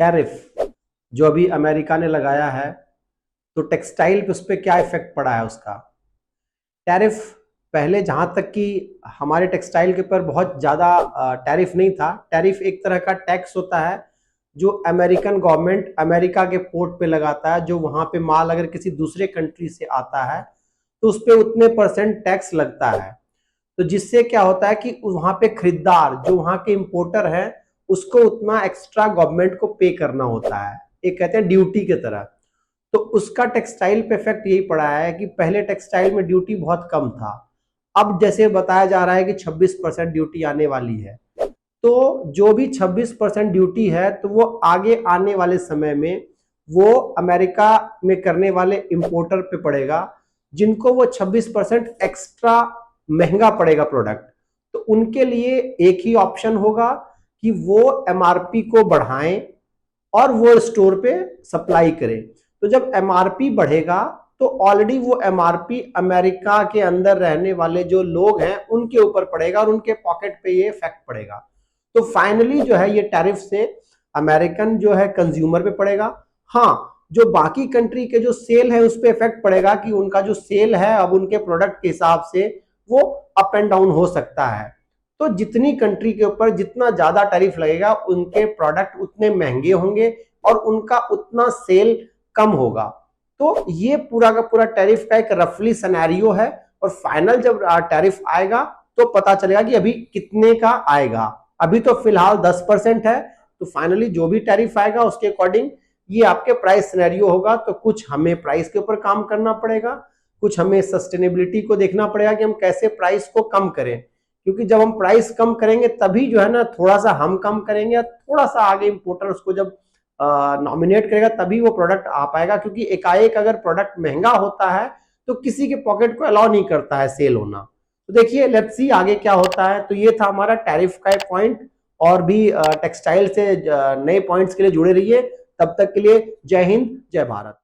Tariff जो अभी America ने लगाया है, तो टेक्सटाइल पे उस पर क्या इफेक्ट पड़ा है उसका। टैरिफ पहले जहां तक कि हमारे टेक्सटाइल के ऊपर बहुत ज़्यादा टैरिफ नहीं था। टैरिफ एक तरह का टैक्स होता है जो अमेरिकन गवर्नमेंट अमेरिका के पोर्ट पे लगाता है। जो वहां पे माल अगर किसी दूसरे कंट्री से आता है तो उस पर उतने % टैक्स लगता है। तो जिससे क्या होता है कि वहां पे खरीदार जो वहां के इंपोर्टर है उसको उतना एक्स्ट्रा गवर्नमेंट को पे करना होता है, एक कहते हैं ड्यूटी की तरह। तो उसका टेक्सटाइल पे इफेक्ट यही पड़ा है कि पहले टेक्सटाइल में ड्यूटी बहुत कम था। अब जैसे बताया जा रहा है कि 26% ड्यूटी आने वाली है, तो जो भी 26% ड्यूटी है तो वो आगे आने वाले समय में वो अमेरिका में करने वाले इंपोर्टर पे पड़ेगा, जिनको वो 26% एक्स्ट्रा महंगा पड़ेगा प्रोडक्ट। तो उनके लिए एक ही ऑप्शन होगा कि वो एमआरपी को बढ़ाएं और वो स्टोर पे सप्लाई करें। तो जब एमआरपी बढ़ेगा तो ऑलरेडी वो एमआरपी अमेरिका के अंदर रहने वाले जो लोग हैं उनके ऊपर पड़ेगा और उनके पॉकेट पे ये इफेक्ट पड़ेगा। तो फाइनली जो है ये टैरिफ से अमेरिकन जो है कंज्यूमर पे पड़ेगा। हाँ, जो बाकी कंट्री के जो सेल है उस पर इफेक्ट पड़ेगा कि उनका जो सेल है अब उनके प्रोडक्ट के हिसाब से वो अप एंड डाउन हो सकता है। तो जितनी कंट्री के ऊपर जितना ज्यादा टैरिफ लगेगा उनके प्रोडक्ट उतने महंगे होंगे और उनका उतना सेल कम होगा। तो ये पूरा का पूरा टैरिफ का एक रफली सिनेरियो है और फाइनल जब टैरिफ आएगा तो पता चलेगा कि अभी कितने का आएगा। अभी तो फिलहाल 10% है, तो फाइनली जो भी टैरिफ आएगा उसके अकॉर्डिंग ये आपके प्राइस सिनेरियो होगा। तो कुछ हमें प्राइस के ऊपर काम करना पड़ेगा, कुछ हमें सस्टेनेबिलिटी को देखना पड़ेगा कि हम कैसे प्राइस को कम करें, क्योंकि जब हम प्राइस कम करेंगे तभी जो है ना थोड़ा सा हम कम करेंगे, थोड़ा सा आगे इंपोर्टर उसको जब नॉमिनेट करेगा तभी वो प्रोडक्ट आ पाएगा। क्योंकि एकाएक अगर प्रोडक्ट महंगा होता है तो किसी के पॉकेट को अलाउ नहीं करता है सेल होना। तो देखिए लेट्स सी आगे क्या होता है। तो ये था हमारा टैरिफ का एक पॉइंट। और भी टेक्सटाइल से नए पॉइंट्स के लिए जुड़े रहिए। तब तक के लिए जय हिंद, जय भारत।